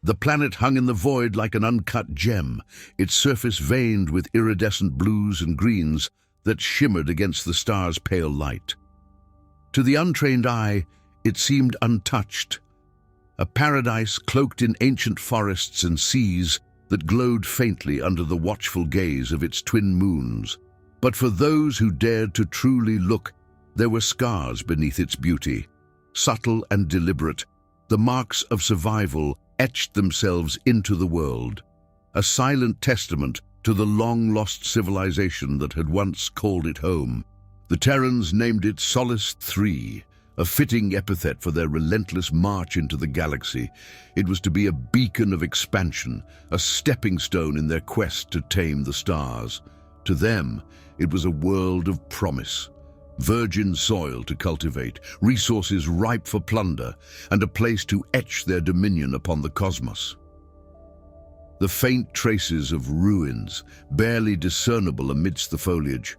The planet hung in the void like an uncut gem, its surface veined with iridescent blues and greens that shimmered against the star's pale light. To the untrained eye, it seemed untouched, a paradise cloaked in ancient forests and seas that glowed faintly under the watchful gaze of its twin moons. But for those who dared to truly look, there were scars beneath its beauty, subtle and deliberate. The marks of survival etched themselves into the world, a silent testament to the long-lost civilization that had once called it home. The Terrans named it Solace 3, a fitting epithet for their relentless march into the galaxy. It was to be a beacon of expansion, a stepping stone in their quest to tame the stars. To them, it was a world of promise, virgin soil to cultivate, resources ripe for plunder, and a place to etch their dominion upon the cosmos. The faint traces of ruins, barely discernible amidst the foliage,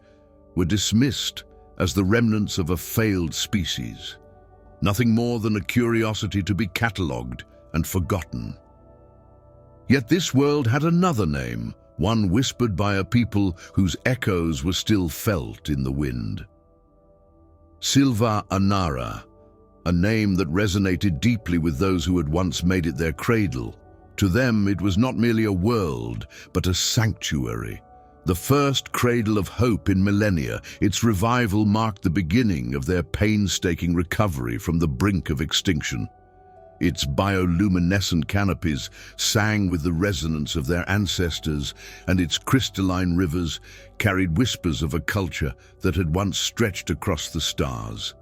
were dismissed as the remnants of a failed species, nothing more than a curiosity to be catalogued and forgotten. Yet this world had another name, one whispered by a people whose echoes were still felt in the wind. Silva Anara, a name that resonated deeply with those who had once made it their cradle. To them, it was not merely a world, but a sanctuary. The first cradle of hope in millennia, its revival marked the beginning of their painstaking recovery from the brink of extinction. Its bioluminescent canopies sang with the resonance of their ancestors, and its crystalline rivers carried whispers of a culture that had once stretched across the stars.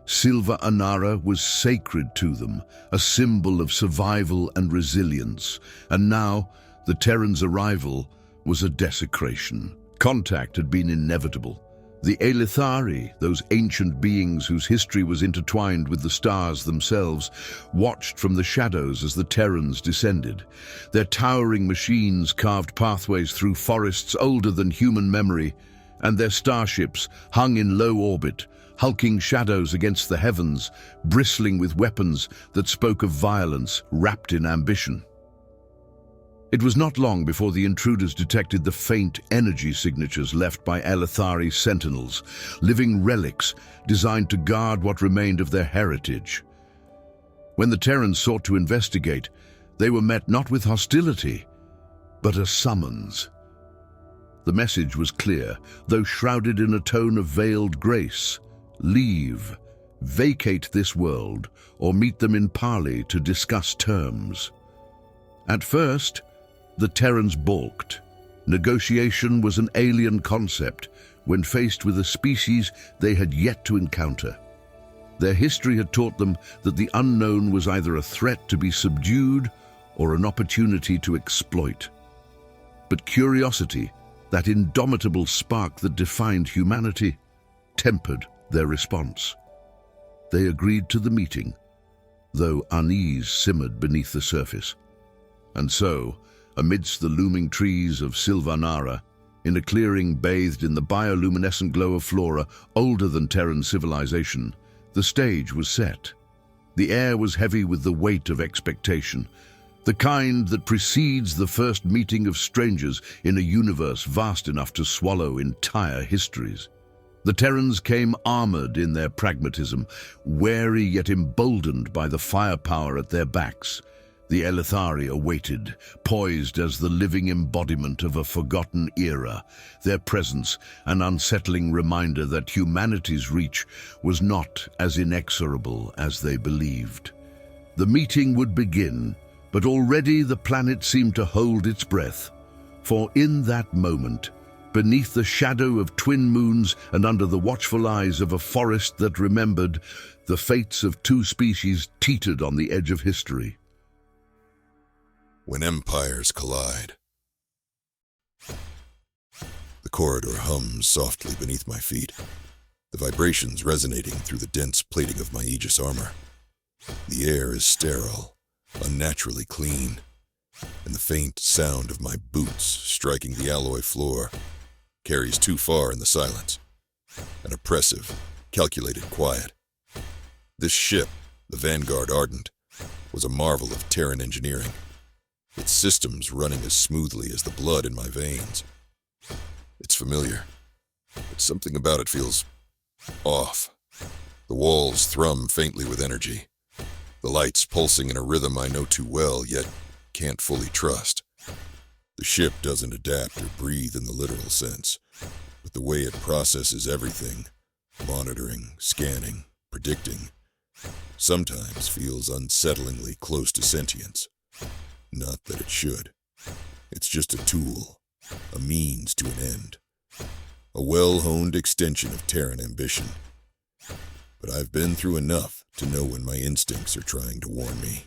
Silva Anara was sacred to them, a symbol of survival and resilience, and now the Terran's arrival was a desecration. Contact had been inevitable. The Elithari, those ancient beings whose history was intertwined with the stars themselves, watched from the shadows as the Terrans descended. Their towering machines carved pathways through forests older than human memory, and their starships hung in low orbit, hulking shadows against the heavens, bristling with weapons that spoke of violence wrapped in ambition. It was not long before the intruders detected the faint energy signatures left by Elithari sentinels, living relics designed to guard what remained of their heritage. When the Terrans sought to investigate, they were met not with hostility, but a summons. The message was clear, though shrouded in a tone of veiled grace. Leave, vacate this world, or meet them in parley to discuss terms. At first, the Terrans balked. Negotiation was an alien concept when faced with a species they had yet to encounter. Their history had taught them that the unknown was either a threat to be subdued or an opportunity to exploit. But curiosity, that indomitable spark that defined humanity, tempered their response. They agreed to the meeting, though unease simmered beneath the surface. And so, amidst the looming trees of Silva Anara, in a clearing bathed in the bioluminescent glow of flora older than Terran civilization, the stage was set. The air was heavy with the weight of expectation, the kind that precedes the first meeting of strangers in a universe vast enough to swallow entire histories. The Terrans came armored in their pragmatism, wary yet emboldened by the firepower at their backs. The Elithari awaited, poised as the living embodiment of a forgotten era, their presence an unsettling reminder that humanity's reach was not as inexorable as they believed. The meeting would begin, but already the planet seemed to hold its breath, for in that moment, beneath the shadow of twin moons and under the watchful eyes of a forest that remembered, the fates of two species teetered on the edge of history. When empires collide. The corridor hums softly beneath my feet, the vibrations resonating through the dense plating of my Aegis armor. The air is sterile, unnaturally clean, and the faint sound of my boots striking the alloy floor carries too far in the silence. An oppressive, calculated quiet. This ship, the Vanguard Ardent, was a marvel of Terran engineering, its systems running as smoothly as the blood in my veins. It's familiar, but something about it feels off. The walls thrum faintly with energy, the lights pulsing in a rhythm I know too well, yet can't fully trust. The ship doesn't adapt or breathe in the literal sense, but the way it processes everything, monitoring, scanning, predicting, sometimes feels unsettlingly close to sentience. Not that it should. It's just a tool, a means to an end, a well-honed extension of Terran ambition. But I've been through enough to know when my instincts are trying to warn me.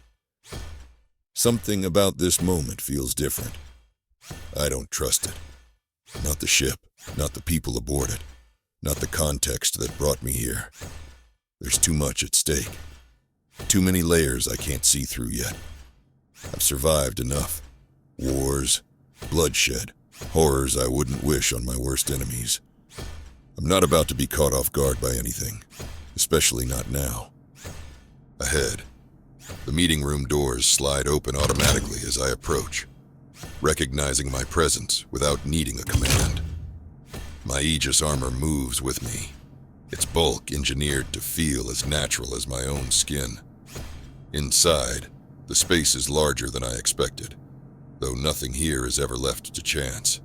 Something about this moment feels different. I don't trust it. Not the ship, not the people aboard it, not the context that brought me here. There's too much at stake. Too many layers I can't see through yet. I've survived enough. Wars, bloodshed, horrors I wouldn't wish on my worst enemies. I'm not about to be caught off guard by anything, especially not now. Ahead, the meeting room doors slide open automatically as I approach, recognizing my presence without needing a command. My Aegis armor moves with me, its bulk engineered to feel as natural as my own skin. Inside, the space is larger than I expected, though nothing here is ever left to chance.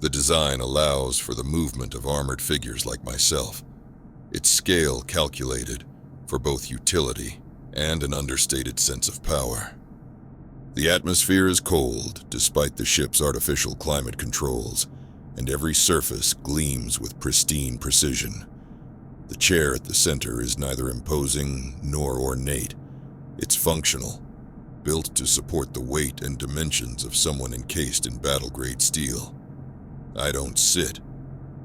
The design allows for the movement of armored figures like myself, its scale calculated for both utility and an understated sense of power. The atmosphere is cold, despite the ship's artificial climate controls, and every surface gleams with pristine precision. The chair at the center is neither imposing nor ornate. It's functional, built to support the weight and dimensions of someone encased in battle-grade steel. I don't sit.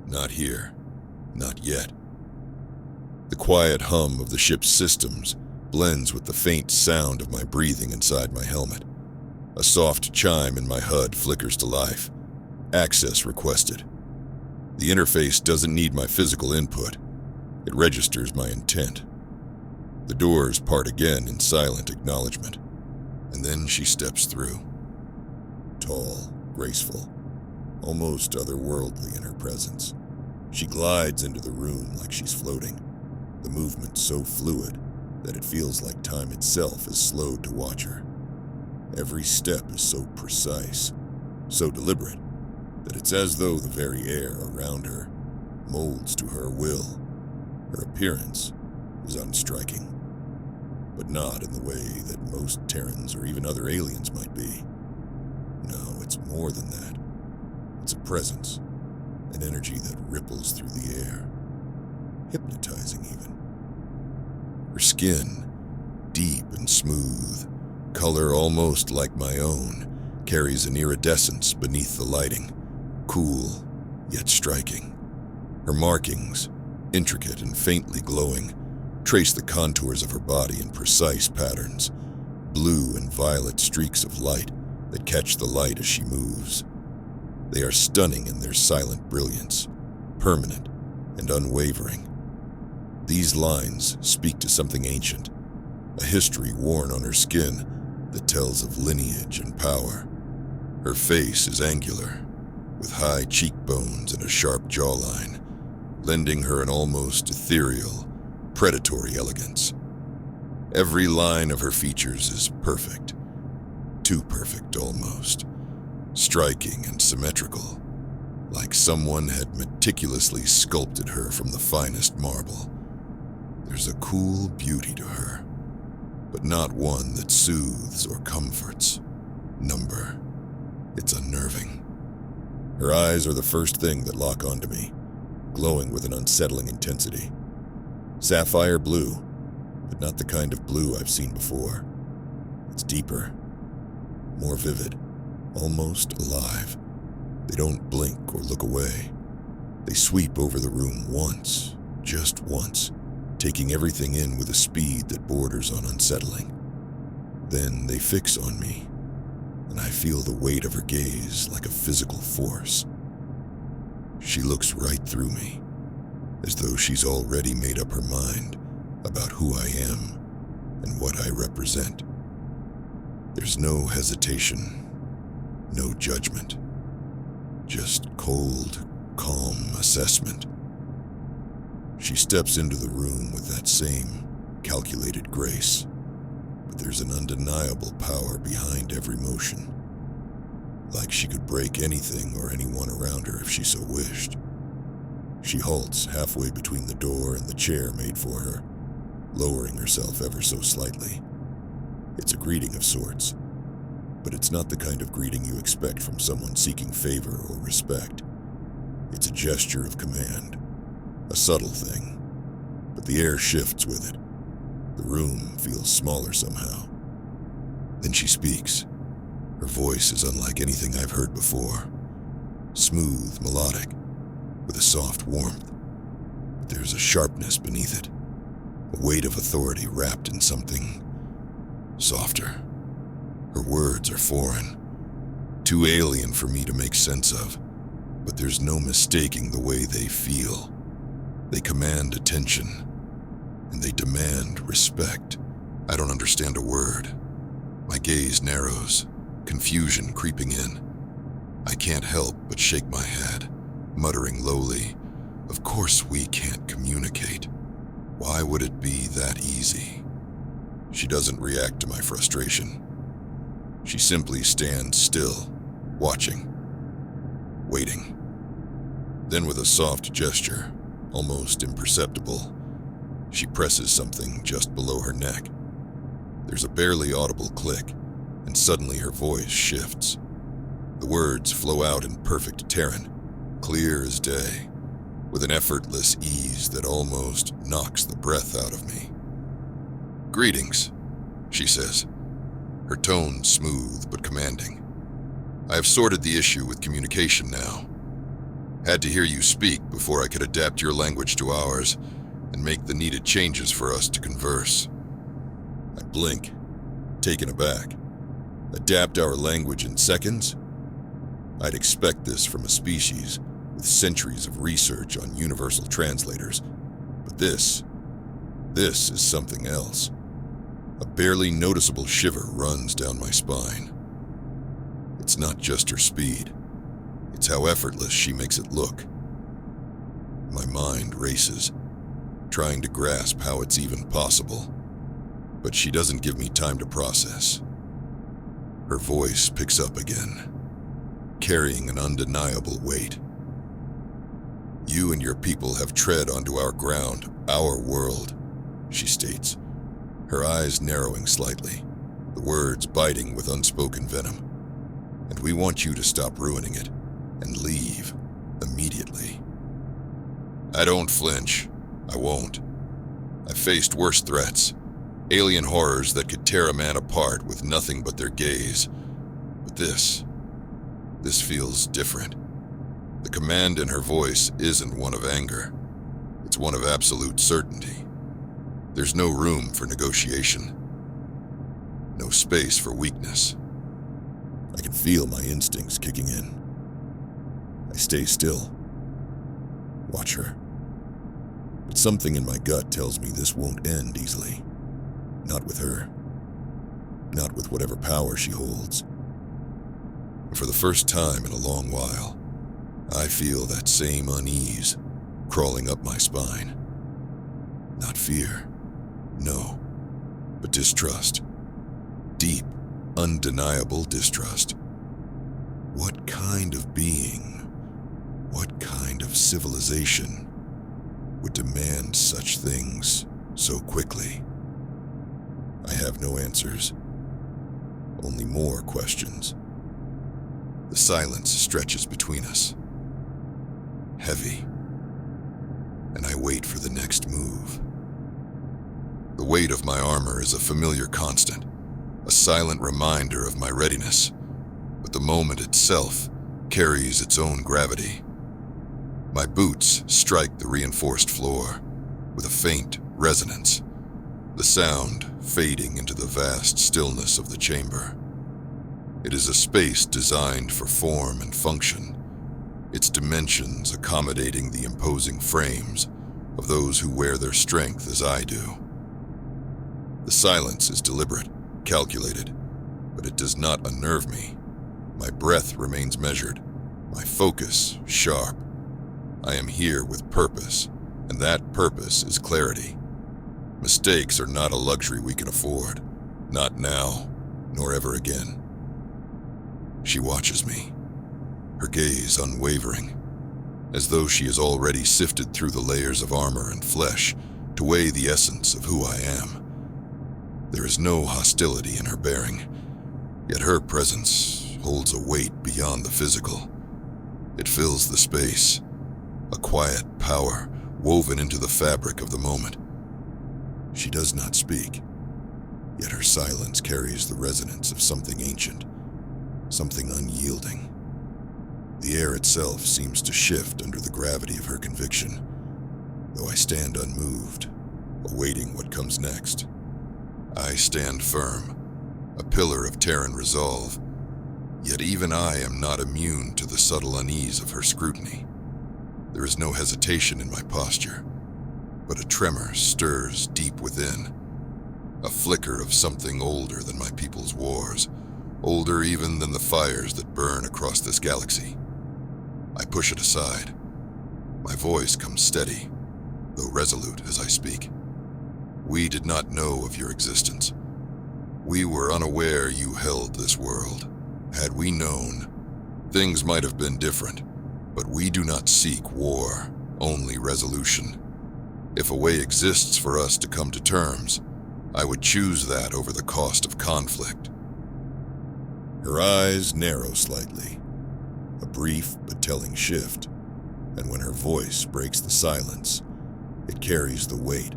Not here. Not yet. The quiet hum of the ship's systems blends with the faint sound of my breathing inside my helmet. A soft chime in my HUD flickers to life. Access requested. The interface doesn't need my physical input. It registers my intent. The doors part again in silent acknowledgement, and then she steps through. Tall, graceful, almost otherworldly in her presence. She glides into the room like she's floating, the movement so fluid that it feels like time itself is slowed to watch her. Every step is so precise, so deliberate, that it's as though the very air around her molds to her will. Her appearance is unstriking, but not in the way that most Terrans or even other aliens might be. No, it's more than that. It's a presence, an energy that ripples through the air, hypnotizing even. Her skin, deep and smooth, color almost like my own, carries an iridescence beneath the lighting, cool yet striking. Her markings, intricate and faintly glowing, trace the contours of her body in precise patterns, blue and violet streaks of light that catch the light as she moves. They are stunning in their silent brilliance, permanent and unwavering. These lines speak to something ancient, a history worn on her skin that tells of lineage and power. Her face is angular, with high cheekbones and a sharp jawline, lending her an almost ethereal, predatory elegance. Every line of her features is perfect, too perfect almost, striking and symmetrical, like someone had meticulously sculpted her from the finest marble. There's a cool beauty to her, but not one that soothes or comforts. Number. It's unnerving. Her eyes are the first thing that lock onto me, glowing with an unsettling intensity. Sapphire blue, but not the kind of blue I've seen before. It's deeper, more vivid, almost alive. They don't blink or look away. They sweep over the room once, just once, taking everything in with a speed that borders on unsettling. Then they fix on me, and I feel the weight of her gaze like a physical force. She looks right through me, as though she's already made up her mind about who I am and what I represent. There's no hesitation, no judgment, just cold, calm assessment. She steps into the room with that same calculated grace, but there's an undeniable power behind every motion. Like she could break anything or anyone around her if she so wished. She halts halfway between the door and the chair made for her, lowering herself ever so slightly. It's a greeting of sorts, but it's not the kind of greeting you expect from someone seeking favor or respect. It's a gesture of command, a subtle thing, but the air shifts with it. The room feels smaller somehow. Then she speaks. Her voice is unlike anything I've heard before. Smooth, melodic, with a soft warmth. But there's a sharpness beneath it, a weight of authority wrapped in something softer. Her words are foreign, too alien for me to make sense of, but there's no mistaking the way they feel. They command attention, and they demand respect. I don't understand a word. My gaze narrows, confusion creeping in. I can't help but shake my head, muttering lowly, "Of course we can't communicate. Why would it be that easy?" She doesn't react to my frustration. She simply stands still, watching, waiting. Then with a soft gesture, almost imperceptible, she presses something just below her neck. There's a barely audible click, and suddenly her voice shifts. The words flow out in perfect Terran, clear as day, with an effortless ease that almost knocks the breath out of me. "Greetings," she says, her tone smooth but commanding. "I have sorted the issue with communication now. Had to hear you speak before I could adapt your language to ours and make the needed changes for us to converse." I blink, taken aback. Adapt our language in seconds? I'd expect this from a species with centuries of research on universal translators, but this is something else. A barely noticeable shiver runs down my spine. It's not just her speed, it's how effortless she makes it look. My mind races, trying to grasp how it's even possible, but she doesn't give me time to process. Her voice picks up again, carrying an undeniable weight. "You and your people have tread onto our ground, our world," she states, her eyes narrowing slightly, the words biting with unspoken venom. "And we want you to stop ruining it and leave immediately." I don't flinch. I won't. I've faced worse threats, alien horrors that could tear a man apart with nothing but their gaze. But this feels different. The command in her voice isn't one of anger. It's one of absolute certainty. There's no room for negotiation. No space for weakness. I can feel my instincts kicking in. I stay still. Watch her. But something in my gut tells me this won't end easily. Not with her. Not with whatever power she holds. And for the first time in a long while, I feel that same unease crawling up my spine. Not fear, no, but distrust. Deep, undeniable distrust. What kind of being, what kind of civilization would demand such things so quickly? I have no answers, only more questions. The silence stretches between us, heavy, and I wait for the next move. The weight of my armor is a familiar constant, a silent reminder of my readiness, but the moment itself carries its own gravity. My boots strike the reinforced floor with a faint resonance, the sound fading into the vast stillness of the chamber. It is a space designed for form and function, its dimensions accommodating the imposing frames of those who wear their strength as I do. The silence is deliberate, calculated, but it does not unnerve me. My breath remains measured, my focus sharp. I am here with purpose, and that purpose is clarity. Mistakes are not a luxury we can afford, not now, nor ever again. She watches me, her gaze unwavering, as though she has already sifted through the layers of armor and flesh to weigh the essence of who I am. There is no hostility in her bearing, yet her presence holds a weight beyond the physical. It fills the space, a quiet power woven into the fabric of the moment. She does not speak, yet her silence carries the resonance of something ancient, something unyielding. The air itself seems to shift under the gravity of her conviction, though I stand unmoved, awaiting what comes next. I stand firm, a pillar of Terran resolve, yet even I am not immune to the subtle unease of her scrutiny. There is no hesitation in my posture, but a tremor stirs deep within, a flicker of something older than my people's wars, older even than the fires that burn across this galaxy. I push it aside. My voice comes steady, though resolute as I speak. We did not know of your existence. We were unaware you held this world. Had we known, things might have been different, but we do not seek war, only resolution. If a way exists for us to come to terms, I would choose that over the cost of conflict. Her eyes narrow slightly, a brief but telling shift, and when her voice breaks the silence, it carries the weight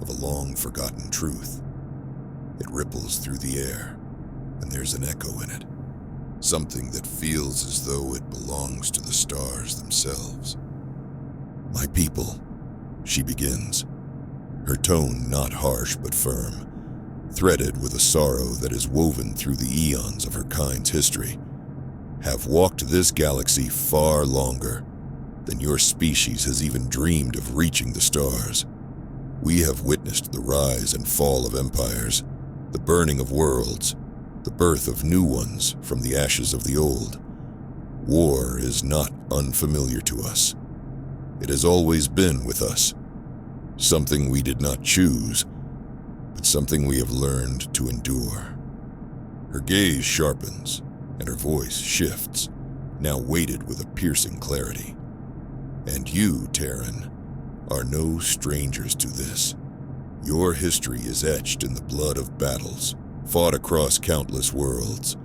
of a long-forgotten truth. It ripples through the air, and there's an echo in it, something that feels as though it belongs to the stars themselves. My people, she begins, her tone not harsh but firm, threaded with a sorrow that is woven through the eons of her kind's history, have walked this galaxy far longer than your species has even dreamed of reaching the stars. We have witnessed the rise and fall of empires, the burning of worlds, the birth of new ones from the ashes of the old. War is not unfamiliar to us. It has always been with us, something we did not choose, but something we have learned to endure. Her gaze sharpens, and her voice shifts, now weighted with a piercing clarity. And you, Terran, are no strangers to this. Your history is etched in the blood of battles, fought across countless worlds.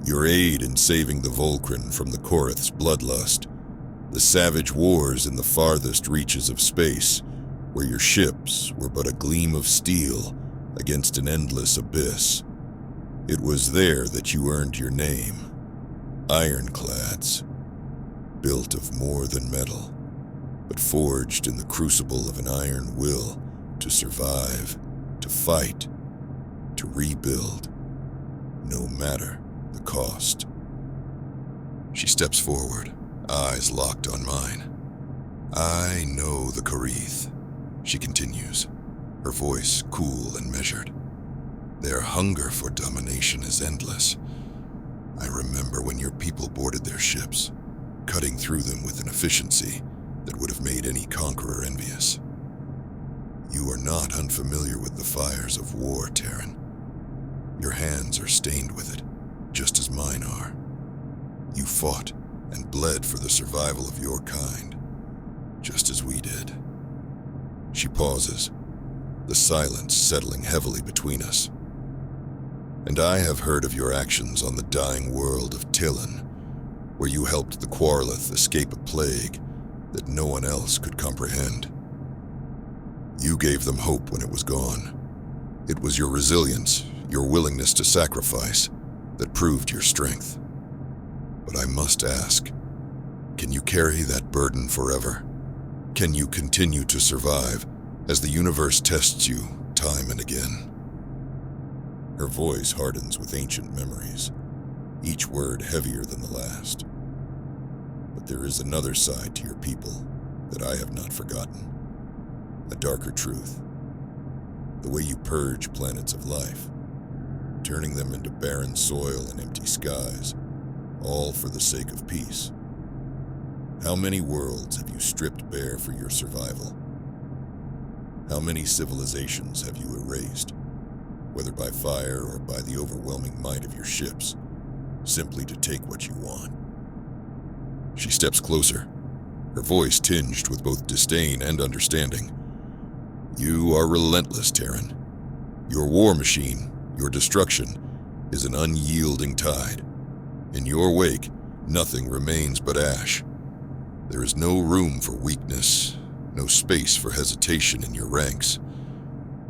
Your aid in saving the Volcran from the Korith's bloodlust, the savage wars in the farthest reaches of space, where your ships were but a gleam of steel against an endless abyss. It was there that you earned your name, Ironclads, built of more than metal, but forged in the crucible of an iron will to survive, to fight, to rebuild, no matter the cost. She steps forward, eyes locked on mine. I know the Korith, she continues, her voice cool and measured. Their hunger for domination is endless. I remember when your people boarded their ships, cutting through them with an efficiency that would have made any conqueror envious. You are not unfamiliar with the fires of war, Terran. Your hands are stained with it, just as mine are. You fought and bled for the survival of your kind, just as we did. She pauses, the silence settling heavily between us. And I have heard of your actions on the dying world of Terran, where you helped the Quarlith escape a plague that no one else could comprehend. You gave them hope when it was gone. It was your resilience, your willingness to sacrifice, that proved your strength. But I must ask, can you carry that burden forever? Can you continue to survive as the universe tests you time and again? Her voice hardens with ancient memories, each word heavier than the last. But there is another side to your people that I have not forgotten. A darker truth. The way you purge planets of life, turning them into barren soil and empty skies, all for the sake of peace. How many worlds have you stripped bare for your survival? How many civilizations have you erased, whether by fire or by the overwhelming might of your ships, simply to take what you want? She steps closer, her voice tinged with both disdain and understanding. You are relentless, Terran. Your war machine, your destruction, is an unyielding tide. In your wake, nothing remains but ash. There is no room for weakness, no space for hesitation in your ranks.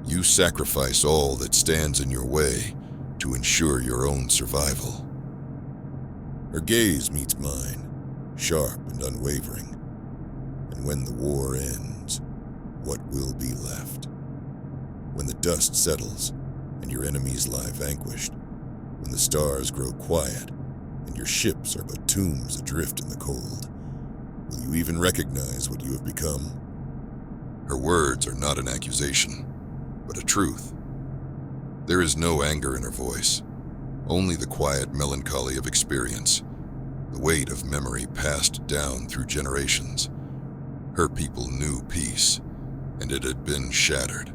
You sacrifice all that stands in your way to ensure your own survival. Her gaze meets mine, sharp and unwavering. And when the war ends, what will be left? When the dust settles and your enemies lie vanquished, when the stars grow quiet and your ships are but tombs adrift in the cold, will you even recognize what you have become? Her words are not an accusation, but a truth. There is no anger in her voice, only the quiet melancholy of experience, the weight of memory passed down through generations. Her people knew peace, and it had been shattered.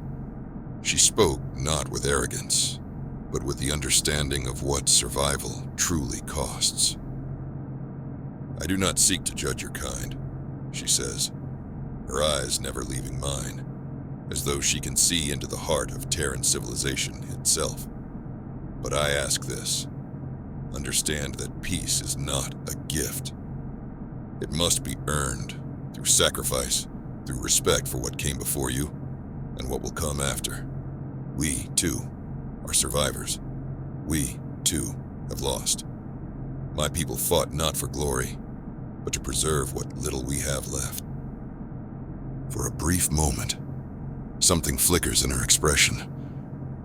She spoke not with arrogance, but with the understanding of what survival truly costs. I do not seek to judge your kind, she says, her eyes never leaving mine, as though she can see into the heart of Terran civilization itself. But I ask this: understand that peace is not a gift. It must be earned through sacrifice, through respect for what came before you and what will come after. We, too, are survivors. We, too, have lost. My people fought not for glory, but to preserve what little we have left. For a brief moment, something flickers in her expression,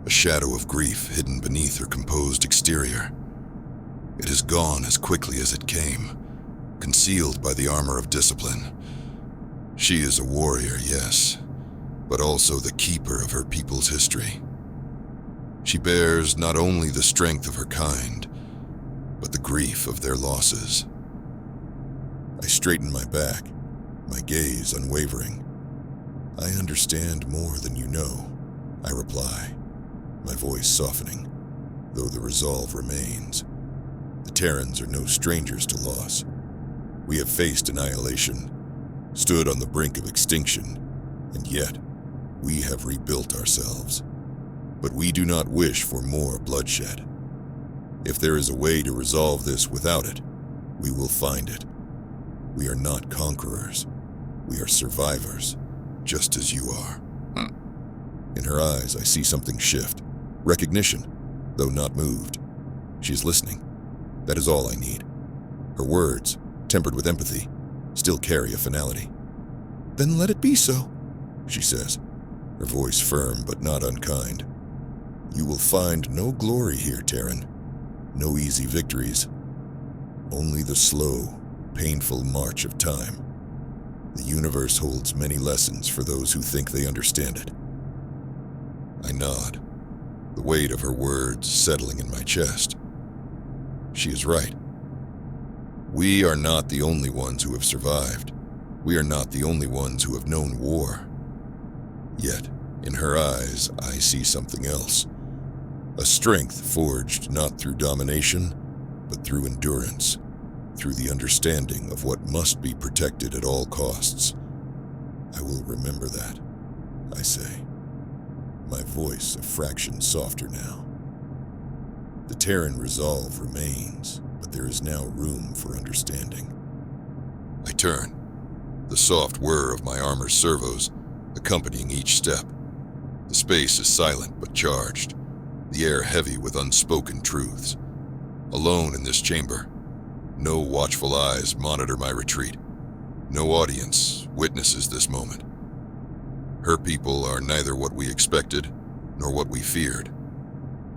a shadow of grief hidden beneath her composed exterior. It is gone as quickly as it came, concealed by the armor of discipline. She is a warrior, yes, but also the keeper of her people's history. She bears not only the strength of her kind, but the grief of their losses. I straighten my back, my gaze unwavering. I understand more than you know, I reply, my voice softening, though the resolve remains. The Terrans are no strangers to loss. We have faced annihilation, stood on the brink of extinction, and yet we have rebuilt ourselves. But we do not wish for more bloodshed. If there is a way to resolve this without it, we will find it. We are not conquerors. We are survivors, just as you are. In her eyes, I see something shift. Recognition, though not moved. She is listening. That is all I need. Her words, tempered with empathy, still carry a finality. Then let it be so, she says, her voice firm but not unkind. You will find no glory here, Terran. No easy victories. Only the slow, painful march of time. The universe holds many lessons for those who think they understand it. I nod, the weight of her words settling in my chest. She is right. We are not the only ones who have survived. We are not the only ones who have known war. Yet, in her eyes, I see something else. A strength forged not through domination, but through endurance, through the understanding of what must be protected at all costs. I will remember that, I say, my voice a fraction softer now. The Terran resolve remains, but there is now room for understanding. I turn, the soft whir of my armor's servos accompanying each step. The space is silent but charged, the air heavy with unspoken truths. Alone in this chamber, no watchful eyes monitor my retreat. No audience witnesses this moment. Her people are neither what we expected nor what we feared.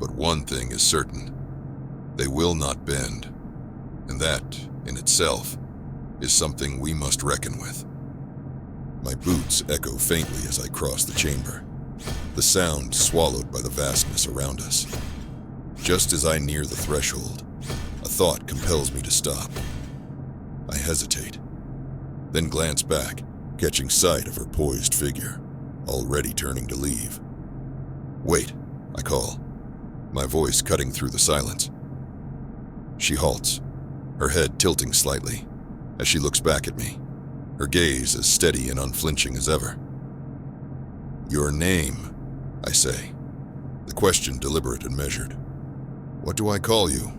But one thing is certain: they will not bend, and that, in itself, is something we must reckon with. My boots echo faintly as I cross the chamber, the sound swallowed by the vastness around us. Just as I near the threshold, a thought compels me to stop. I hesitate, then glance back, catching sight of her poised figure, already turning to leave. "Wait," I call, my voice cutting through the silence. She halts, her head tilting slightly, as she looks back at me, her gaze as steady and unflinching as ever. "Your name," I say, the question deliberate and measured. "What do I call you?"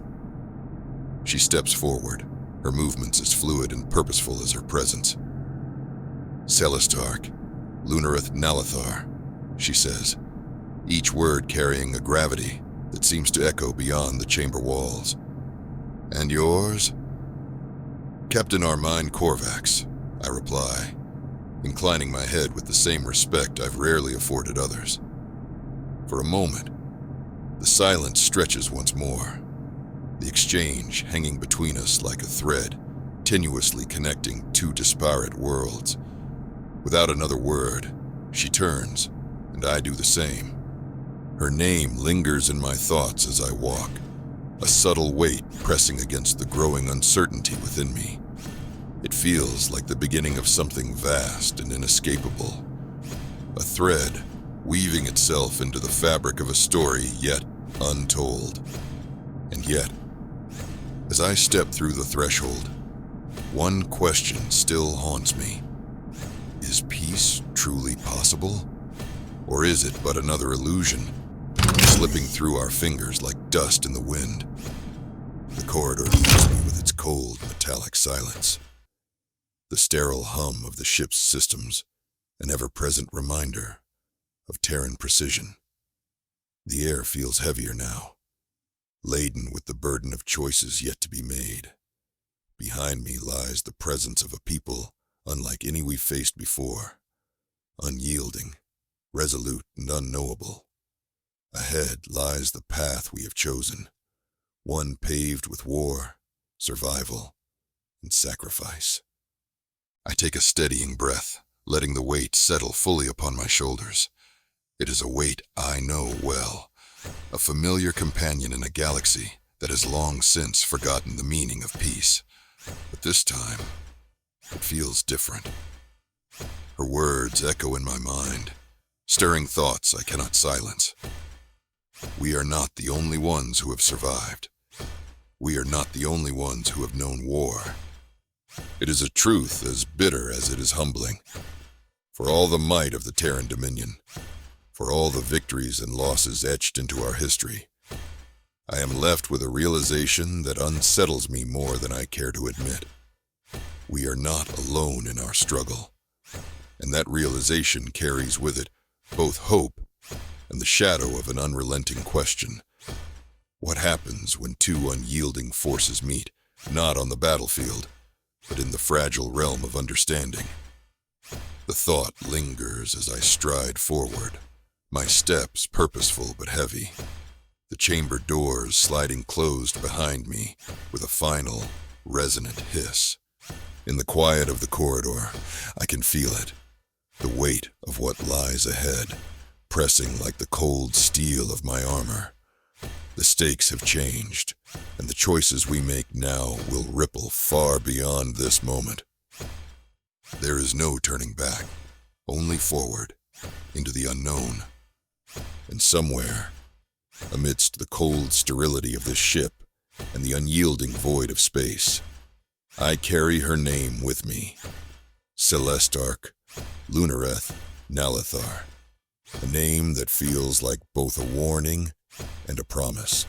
She steps forward, her movements as fluid and purposeful as her presence. "Celestark, Lunareth Nalathar," she says, each word carrying a gravity that seems to echo beyond the chamber walls. "And yours?" "Captain Armine Korvax," I reply, inclining my head with the same respect I've rarely afforded others. For a moment, the silence stretches once more, the exchange hanging between us like a thread, tenuously connecting two disparate worlds. Without another word, she turns, and I do the same. Her name lingers in my thoughts as I walk, a subtle weight pressing against the growing uncertainty within me. It feels like the beginning of something vast and inescapable, a thread weaving itself into the fabric of a story yet untold. And yet, as I step through the threshold, one question still haunts me. Is peace truly possible? Or is it but another illusion, slipping through our fingers like dust in the wind? The corridor meets me with its cold, metallic silence. The sterile hum of the ship's systems, an ever-present reminder of Terran precision. The air feels heavier now, laden with the burden of choices yet to be made. Behind me lies the presence of a people unlike any we've faced before, unyielding, resolute, and unknowable. Ahead lies the path we have chosen, one paved with war, survival, and sacrifice. I take a steadying breath, letting the weight settle fully upon my shoulders. It is a weight I know well, a familiar companion in a galaxy that has long since forgotten the meaning of peace. But this time, it feels different. Her words echo in my mind, stirring thoughts I cannot silence. We are not the only ones who have survived. We are not the only ones who have known war. It is a truth as bitter as it is humbling. For all the might of the Terran Dominion, for all the victories and losses etched into our history, I am left with a realization that unsettles me more than I care to admit. We are not alone in our struggle, and that realization carries with it both hope and the shadow of an unrelenting question. What happens when two unyielding forces meet, not on the battlefield, but in the fragile realm of understanding? The thought lingers as I stride forward, my steps purposeful but heavy, the chamber doors sliding closed behind me with a final, resonant hiss. In the quiet of the corridor, I can feel it, the weight of what lies ahead, pressing like the cold steel of my armor. The stakes have changed, and the choices we make now will ripple far beyond this moment. There is no turning back, only forward, into the unknown. And somewhere, amidst the cold sterility of this ship and the unyielding void of space, I carry her name with me, Celestark, Lunareth Nalathar, a name that feels like both a warning and a promise.